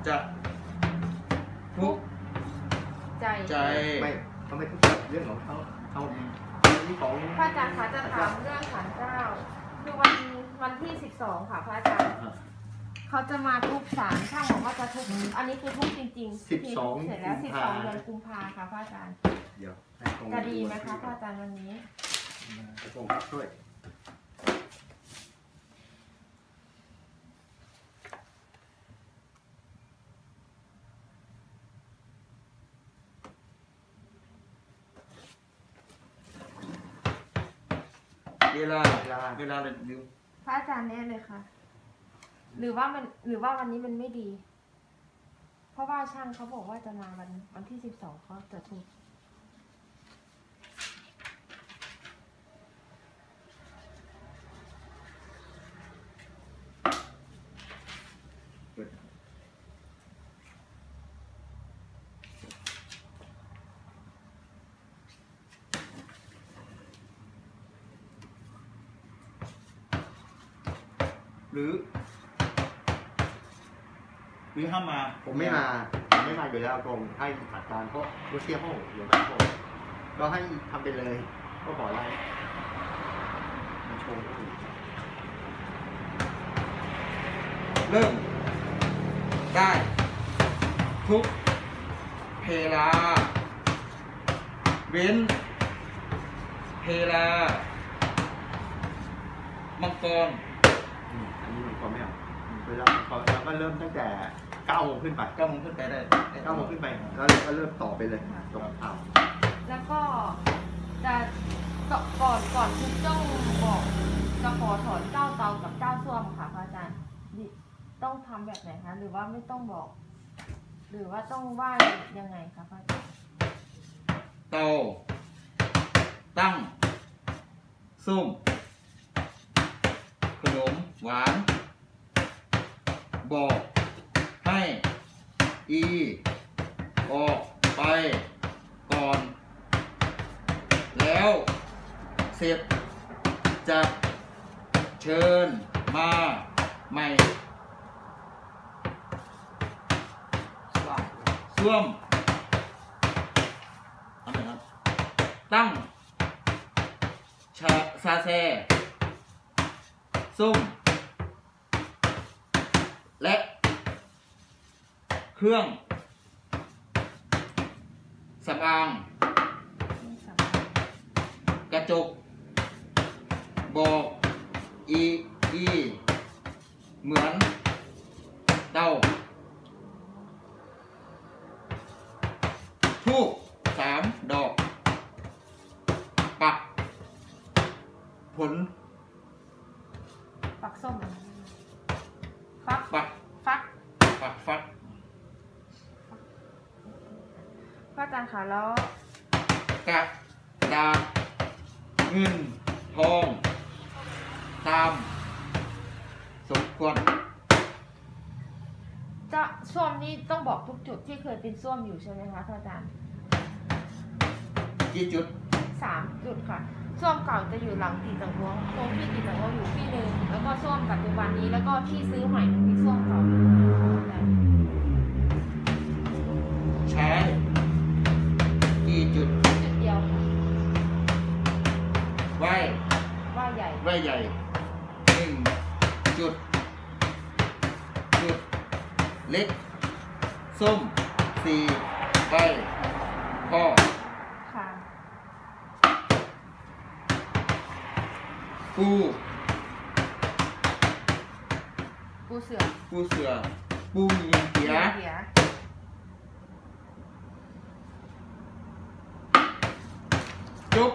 จะทุกข์ใจไม่เขาไม่ทุกข์เรื่องของเขาที่ของพระอาจารย์คะจะถามเรื่องศาลเจ้าคือวันที่12ค่ะพระอาจารย์เขาจะมาทุบศาลช่างบอกว่าจะทุบอันนี้คือทุบจริงๆ12เสร็จแล้ว12เดือนกุมภาค่ะพระอาจารย์เดี๋ยวจะดีไหมคะพระอาจารย์วันนี้จะส่งช่วยเวลาเลยดูพระอาจารย์แน่เลยค่ะหรือว่าวันนี้มันไม่ดีเพราะว่าช่างเขาบอกว่าจะมาวันที่12เขาจะทุบหรือห้ามมาผมไม่มาอยู่แล้วตรงให้อาจารย์เพราะรู้เชี่ยห้องอยู่บ้านผมก็ให้ทำไปเลยก็บอกอะไรมาชงเริ่มได้ทุกเพลาเว้นเพลามังกรอันนี้มันก็ไม่เอาเวลาเราก็เริ่มตั้งแต่9 โมงขึ้นไป9 โมงขึ้นไปได้9 โมงขึ้นไปแล้วก็เริ่มต่อไปเลยตรงข่าวแล้วก็จะก่อนทุกต้องบอกจะขอถอนเจ้าเตากับเจ้าส้วมค่ะพระอาจารย์ต้องทำแบบไหนคะหรือว่าไม่ต้องบอกหรือว่าต้องไหว้ยังไงคะพระอาจารย์เตาตั้งส้มขนมหวานบอกให้ออกไปก่อนแล้วเสร็จจะเชิญมาใหม่ส้วมอะไรครับตั้งซาแซส้มและเครื่องสำอางกระจกบอกเหมือนเตาธูป3 ดอกปักผลปักส้มปักฟักพระอาจารย์ค่ะแล้วกระดาษเงินทองตามสมควรจะส้วมนี้ต้องบอกทุกจุดที่เคยเป็นส้วมอยู่ใช่ไหมคะพระอาจารย์กี่จุด3 จุดค่ะส้วมเก่าจะอยู่หลังตีตังหัวตรงที่ตีตังหัวอยู่ที่หนึ่งแล้วก็ส้วมปัจจุบันนี้แล้วก็ที่ซื้อใหม่มีส้วมเก่าใช้กี่จุดเดียวค่ะไหว้ใหญ่1 จุดเล็กส้ม4 ใบข้อค่ะปูเสือปูมีเสียจุ๊บ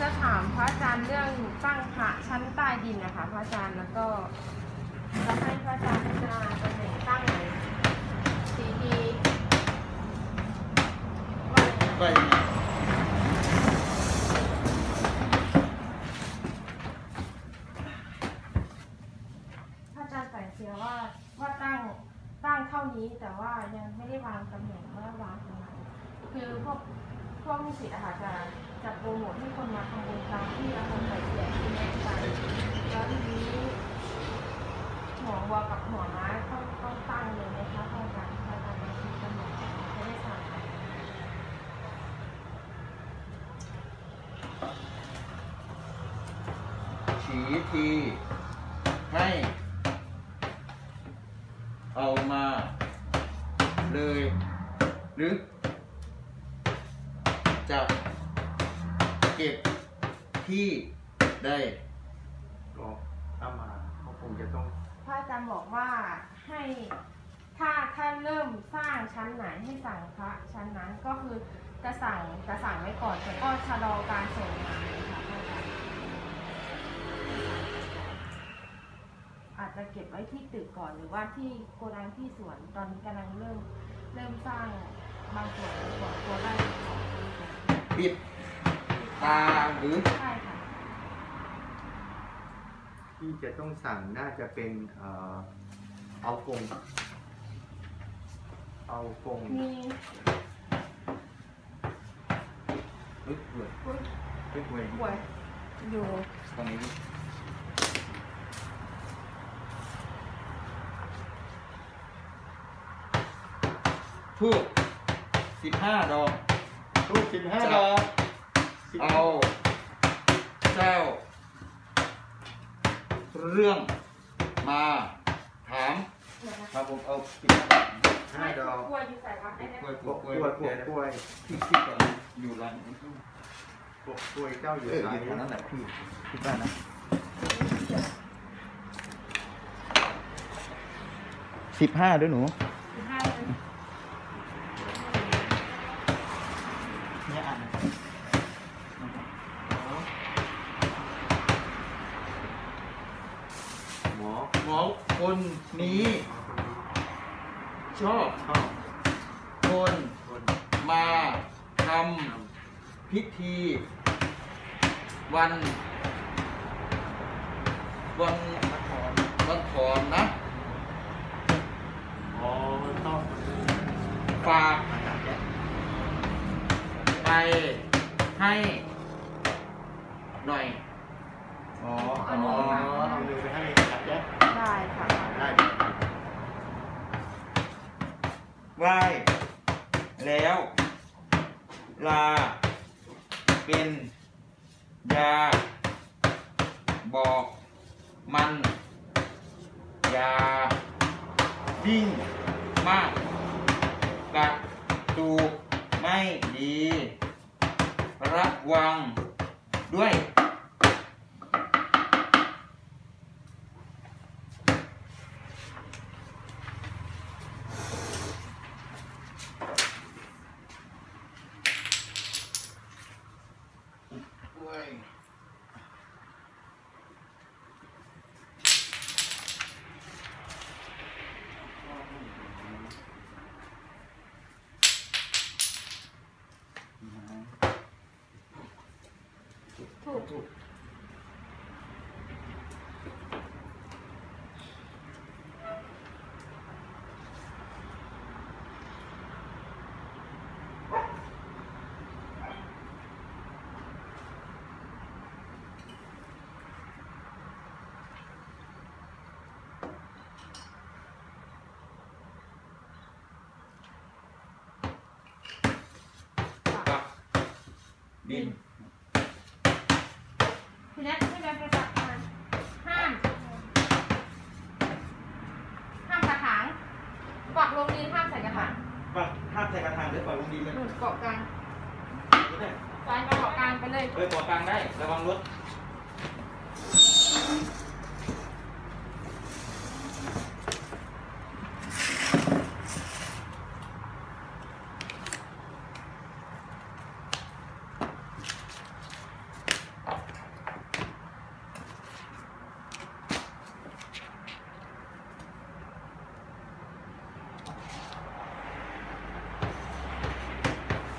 จะถามพระอาจารย์เรื่องตั้งพระชั้นใต้ดินนะคะพระอาจารย์แล้วก็จะให้พระอาจารย์พิจารณาตำแหน่งตั้งไหน4 ทีว่ายังไงพระอาจารย์ใส่เสียว่าตั้งเท่านี้แต่ว่ายังไม่ได้วางตำแหน่งว่าวางตรงไหนคือพวกลูกศิษย์อาจจะโปรโมทให้คนมาทำบุญตามที่อาจารย์ใส่เสียที่แม่ไปแล้วทีนี้หัววัวกับหัวม้าเขา ถีทีให้เอามาเลยหรือจะเก็บที่ใด ก็ถ้ามาเขาคงจะต้อง พระอาจารย์บอกว่าให้ถ้าเริ่มสร้างชั้นไหนให้สั่งพระชั้นนั้นก็คือจะสั่งไว้ก่อนแต่ก็ชะลอการส่งมาเลยค่ะพระอาจารย์อาจจะเก็บไว้ที่ตึกก่อนหรือว่าที่โกดังที่สวนตอนนี้กำลังเริ่มสร้างบางส่วนก่อนตัวได้ของ ปิดตาหรือ ใช่ค่ะ ที่จะต้องสั่งน่าจะเป็นเอากงมีเฮ้ยเฮ้ย อุ๊ย เฮ้ยเฮ้ย ป่วยอยู่ ตรงนี้ดิทูบ15 ดอก ทูบ15 ดอก เอาเจ้า เรื่องมาถามครับผมเอา5 ดอก ป่วยอยู่ใส่วัดได้ไหม กล้วย กล้วย ที่ก่อนอยู่ร้าน กล้วยเจ้าอยู่ไหน อยู่นั่นแหละที่บ้านนะ15ด้วยหนู 15เลย เนี่ยอ่านหมอคนนี้ชอบคนมาทำพิธีวันถอนนะ ต้อง ฝากไปให้หน่อยเอาเลยไปให้จัดแจ๊ะ ได้ค่ะ ได้ ไหว้แล้วลาเป็นยาบอกมันอย่าวิ่งมากกัดตูกไม่ดีระวังด้วย ถูกดิน ทีนี้ให้เราไปจัดการห้ามกระถางปักลงดินห้ามใส่กระถาง ปักห้ามใส่กระถางหรือปล่อยลงดินเลย หนุนเกาะกลาง ได้ สายเกาะกลางไปเลย เกาะกลางได้ระวังรถ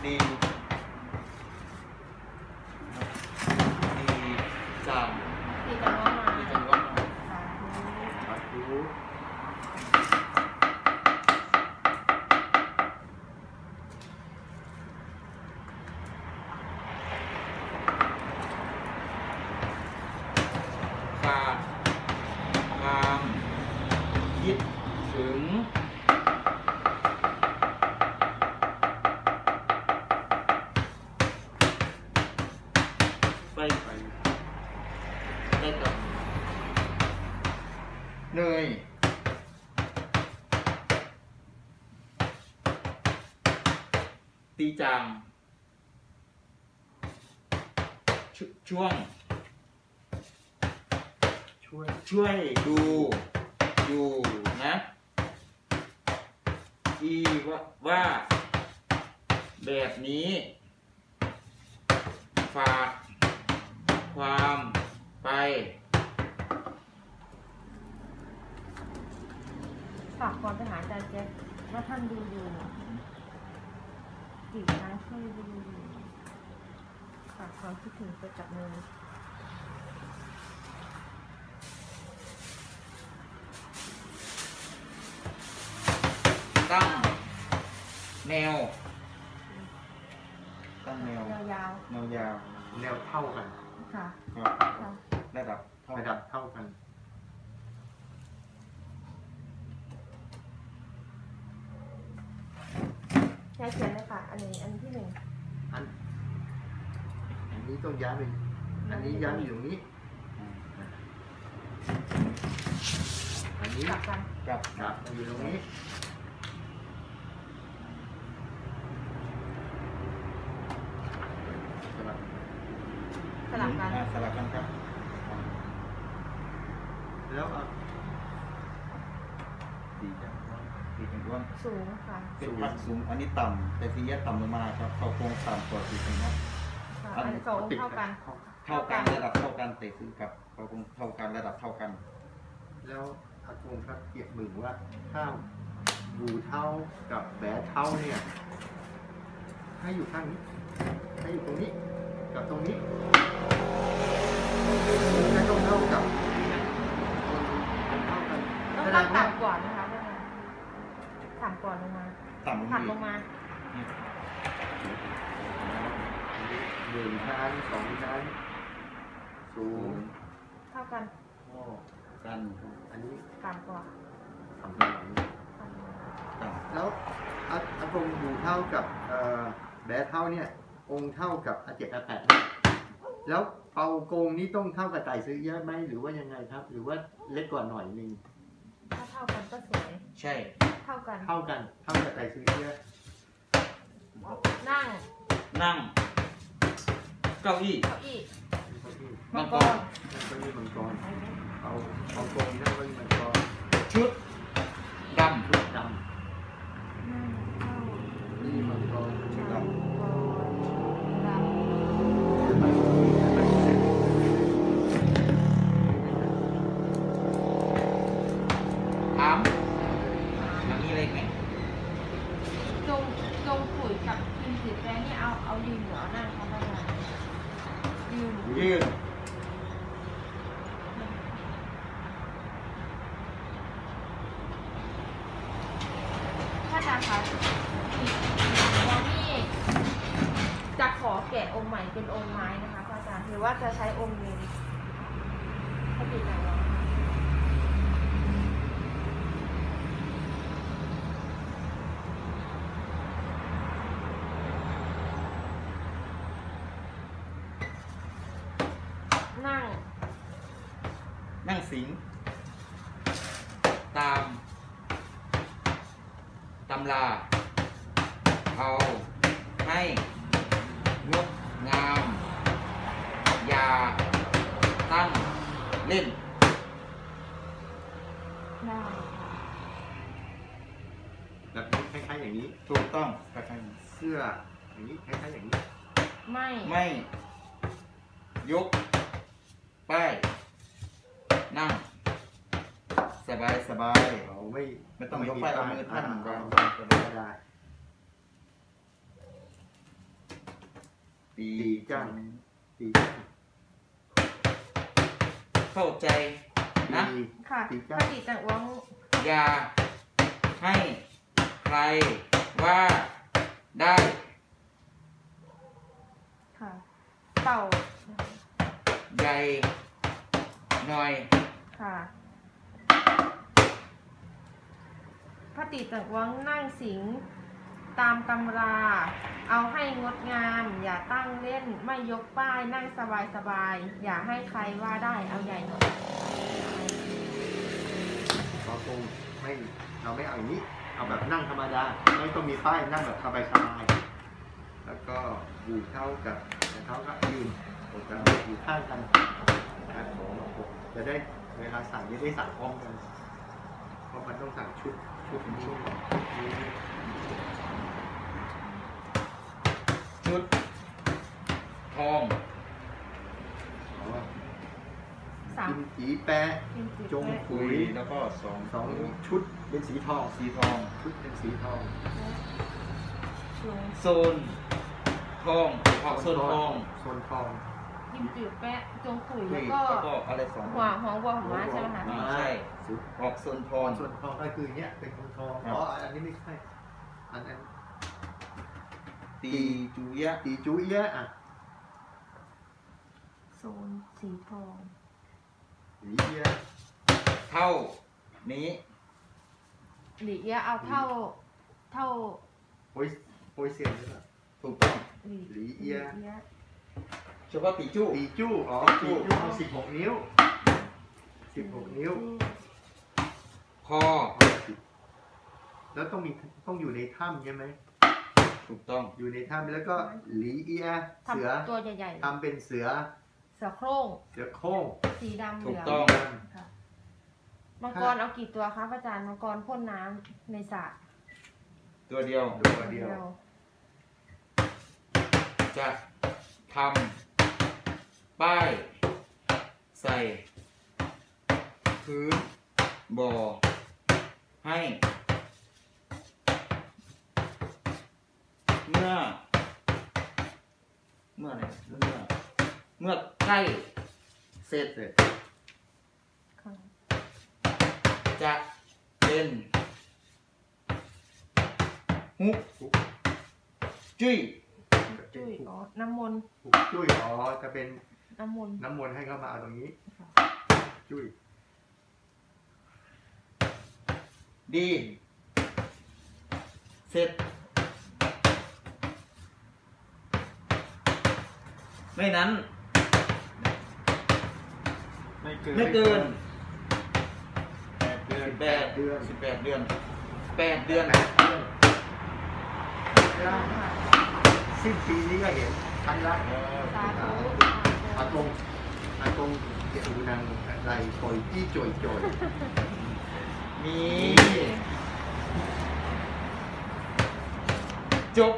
ดีจัง ตีจะง้อมา ดีจังก็มา มาดู ขาดความคิดถึงไป ไป ได้กับ ตีจางช่วงช่วยดูอยู่นะอีว่าแบบนี้ฝากความไปฝากความไปหาอาจารย์แจ๊คว่าท่านดูอยู่กี่ครั้งช่วยดูอยู่ฝากความคิดถึงไปกับมือตั้งแนวตั้งแนวย าว แนวยาว แนวเท่ากัน ๆค่ะ ครับ ค่ะ ระดับเท่า ระ กั ดั น บเท่ากัน ใช้เขียนเลยค่ะ อันที่หนึ่ง อันนี้ต้องย้ายเป็นอันนี้ย้ายอยู่ตรงนี้ อันนี้ กลับกัน กับ ครับมันอยู่ตรงนี้ สลับ สลับกัน สลับกันครับ แล้วเอา ดีจังดีจังอ้วน สูงค่ะ เป็นพัดสูงอันนี้ต่ำแต่สีแยกต่ำลงมาครับเขาโครงต่ำกว่าสีถึงครับ ค่ะอันสองเท่ากัน เท่ากันระดับเท่ากันแต่ซื้อกับเขาคงเท่ากันระดับเท่ากัน แล้วอากงครับเก็บมือว่าถ้าบูเท่ากับแบะเท่าเนี่ยให้อยู่ข้างนี้ ให้อยู่ตรงนี้ กับตรงนี้ให้ต้องเท่ากับเท่ากัน ต้องตั้งต่ำกว่านะคะแม่ต่ำกว่าลงมา ต่ำลง ถัดล อี ง ก มา หนึ่งชั้นสองชั้นสูง เท่ากัน โอ้ กัน อันนี้ ต่ำกว่า ทำเป็นแบบนี้ ต่ำกว่า ต่ แล้วอากงอยู่เท่ากับแบะเท่าเนี่ย องค์เท่ากับอาเจ็ดอาแปดเนี่ยแล้วเปากงนี่ต้องเท่ากับไต่ซื้อเยอะไหมหรือว่ายังไงครับ หรือว่าเล็กกว่าหน่อยนึง ถ้าเท่ากันก็สวย ำใช่ เท่ากัน เท่ากันเท่ากับไต่ซื้อเยอะ นั่ง นั่งเก้าอี้ เก้าอี้ เก้าอี้ มังกร นั่งเก้าอี้มังกรเอากงนั่งเก้าอี้มังกร ชุดด ชุดด นั่งเข้า ำนี่มังกร ำชุดด ดำ ำถามอย่างนี้เลยไหม จงคุยกับทีมสีแดงนี่เอายืนหรือเอานั่งคะแม่ยืน ยืน ถ้าอาจารย์คะวันนี้จะขอแกะองค์ใหม่เป็นองค์ไม้นะคะพระอาจารย์หรือว่าจะใช้องค์นี้พระปิดอย่างไรนั่ง นั่งสิงตามตำราเอาให้งดงามอย่าตั้งเล่น ได้ แบบนี้คล้ายๆอย่างนี้ ถูกต้องคล้าย เสื้ออย่างนี้คล้ายๆอย่างนี้ ไม่ ๆไม่ยกป้ายนั่ง สบายสบาย เราไม่ ไม่ต้องยกป้ายเอามือท่าน ก็ ก็ ได้ ตี ตีจังตี เข้าใจนะ ตี ค่ะ ตี พ จ้า ระปิดจากวัง อย่าให้ใครว่าได้ ค่ะเต่า ใหญ่หน่อย ค่ะพระติจากวังนั่งสิงตามตำรา เอาให้งดงาม อย่าตั้งเล่นไม่ยกป้ายนั่งสบายสบายอย่าให้ใครว่าได้เอาใหญ่หน่อย เราคงไม่เราไม่เอาอย่างนี้ เอาแบบนั่งธรรมดา ไม่ต้องมีป้ายนั่งแบบสบาย แล้วก็อยู่เท่ากับเขาก็ยืนผมจะอยู่ข้างกันนะครับผมจะได้เวลาสั่งจะได้สั่งพร้อมกันเพราะมันต้องสั่งชุดนี้ ชุดทอง สาม กิมจีแปะ กิมจิ จง แปะ คุยแล้วก็สอง สองชุดเป็นสีทอง สีทอง ชุดเป็นสีทอง จง โซนทองออกโซนทอง โซนทอง กิมจิแปะจงขุย คุ แล้ ยว ก็ แล้วก็อะไรสอง หัวหอมวัวหอมม้าใช่ไหมคะ ไม่ใช่ออกโซนทอง ส่วนทองก็คือเนี้ยเป็นทองอ๋ออันนี้ไม่ใช่อันนั้น ตีจูยะ ตีจุ้ยแยะอ่ะ โซนสีทอง หลีแยะ เท่านี้ หลีเอียะเอาเท่าโปยเซียนหรือเปล่า ถูกต้อง หลีเอียะ เฉพาะตีจู้ ตีจู้อ๋อตีจู้เอา16 นิ้ว 16 นิ้ว คอ แล้วต้องอยู่ในถ้ำใช่ไหม ถูกต้อง อยู่ในถ้ำแล้วก็หลีเอียะ ทำ เสือ ตัวใหญ่ ทำเป็นเสือ ๆเสือโคร่ง เสือโคร่ง สีดำเห ถู ลื ก อง ต้อง ค่ะมังกรเอากี่ตัวคะพระอาจารย์มังกรพ่นน้ำในสระ ตัวเดียว ตัวเดียว จะทำป้าย ใส่พื้นบ่อให้ เมื่ออะไรเมื่อใกล้เสร็จ เสร็จ ค่ะ จะเป็นฮุกจุ้ย จุ้ยอ๋อน้ำมนต์ จุ้ยอ๋อจะเป็น น้ำมนต์ น้ำมนต์ให้เข้ามาเอาตรงนี้ ค่ะ จุ้ย ดี เสร็จ ไม่นั้น ไม่เกิน ไม่เกิน 8 เดือน 18 เดือน 18 เดือน 8 เดือน แล้วสิ้นปีนี้ก็เห็นชั้นละ สาธุ อากงเกี่ยวกับนางไรปล่อยจี้จ่อย มี จบ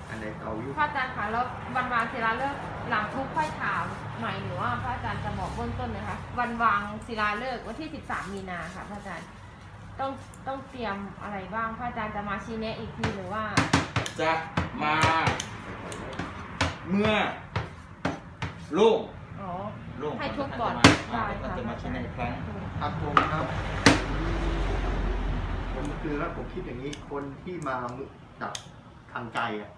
อันไหนเอาอยู่ พระอาจารย์คะแล้ววันวางศิลาฤกษ์หลังทุกค่อยถามใหม่หรือว่าพระอาจารย์จะบอกเบื้องต้นนะคะวันวางศิลาฤกษ์วันที่13 มีนาค่ะพระอาจารย์ต้องเตรียมอะไรบ้างพระอาจารย์จะมาชี้แนะอีกทีหรือว่า จะมาเมื่อโล่ง อ๋อ โล่ง ให้ทุกก่อน ได้ ได้ จะมา ค่ะ ชิ้นในอีกครั้ง อากงครับ ผมคือว่าผมคิดอย่างนี้คนที่มาจากทางไกลอ่ะ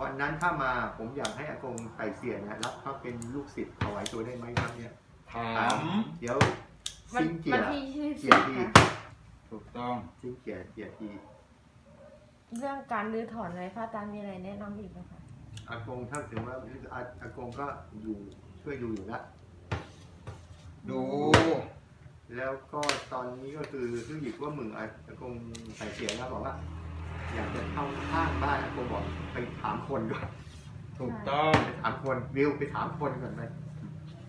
วันนั้นถ้ามาผมอยากให้อากงไต่เสียนะรับเขาเป็นลูกศิษย์ถวายตัวได้ไหมครับเนี่ย ถาม เดี๋ยว วัน ซิงเกีย วัน ร์ ที่ เกียร์ที 20ค่ะ ถูกต้อง ซิงเกียร์ที เรื่องการรื้อถอนอะไรพระอาจารย์มีอะไรแนะนำอีกไหมคะ อากงถ้าถึงว่าอากงก็อยู่ช่วยดูอยู่แล้ว ดู แล้วก็ตอนนี้ก็คือหยิบว่ามึงอากงใส่เสียแล้วบอกว่า อยากจะเข้าข้างบ้านอากงบอกไปถามคนก่อน ถูกต้อง ไปถามคนวิวไปถามคนก่อนไป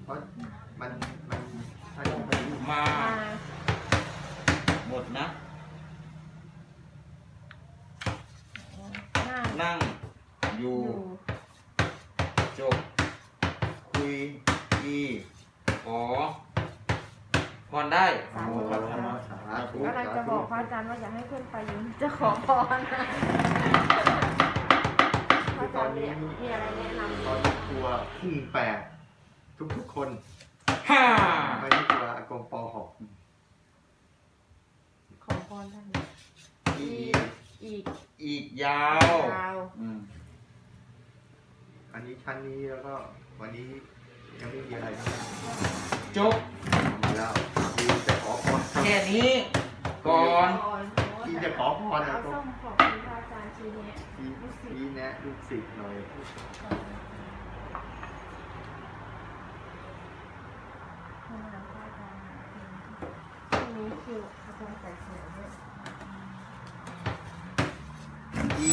เพราะมันถ้าจะไป มา มา หมดนะ นั่ง นั่ง อยู่ อยู่ จบ คุยดีขอพรได้ สาธุ ครับ สาธุ ก็เลยจะบอกพระอาจารย์ว่าอยากให้ขึ้นไปยืนจะขอพรนะพระอาจารย์มีอะไรแนะนำไหม ตอนนี้กลัวพุ่งแปดทุกคน ฮ่า ไม่ได้กลัวอากงป .6 ขอพรท่าน อี อีก อีกยาว ยาว อืม อันนี้ชั้นนี้แล้วก็วันนี้ยังไม่มีอะไรนะ จบ มาแล้ววิวจะขอพร แค่นี้ ก่อน ที่จะขอพร เอา อากง ส้มขอบคุณพระอาจารย์ชี้แนะ ชี้แนะลูกศิษย์หน่อย พระอาจารย์พรุ่งนี้คิวอาจารย์ใส่เสื้อด้วย อี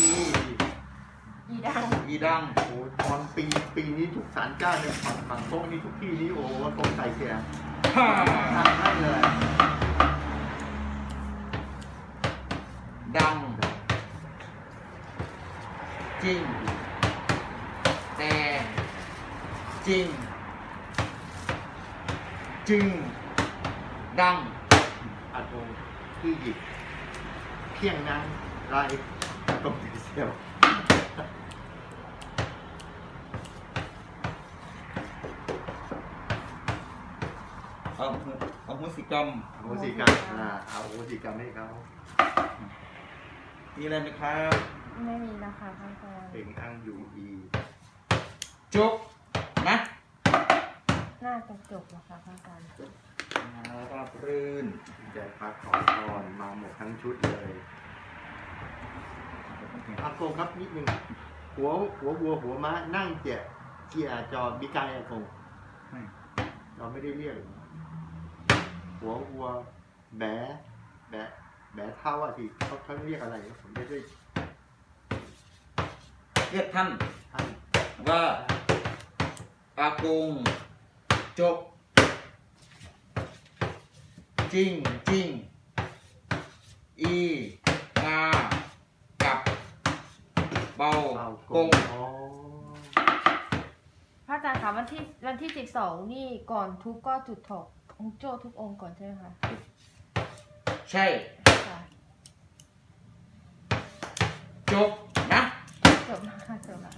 อีดา อีดัง โอ้โหตอนปีนี้ทุกศาลเจ้าเนี่ยฝั่งโต๊ะนี่ทุกที่นี่โอ้โหตรงใส่เสีย ฮ่า ทำให้เลย ดัง จริง แต่จริง จึง ดัง อาตรงที่หยิบเพียงนั้นไรตรงเสียว เอาโหสิกรรม โหสิกรรมเอาโหสิกรรมให้เขา มีอะไรไหมครับ ไม่มีนะคะพระอาจารย์ เพ่งอังยูอี จบนะ น่าจะจบแล้วค่ะพระอาจารย์ ราบรื่น ใจพักขอพรมาหมดทั้งชุดเลยอาโกงครับนิดนึงหัววัวหัวม้านั่งเจียจอบิกายอาโกงเราไม่ได้เรียกหัววัวแบะเท่าอะที่เขาเรียกอะไรผมไม่ได้ เรียกท่าน ท่าน ว่าอากงจบ จริงจริง อีงากับเบา เป่าก ก ง ง อ๋อ พระอาจารย์คะวันที่12นี่ก่อนทุกก็จุดถกองค์โจ้ทุกองค์ก่อนใช่ไหมคะ ใช่ ค่ะ จบนะ จบแล้วค่ะจบแล้ว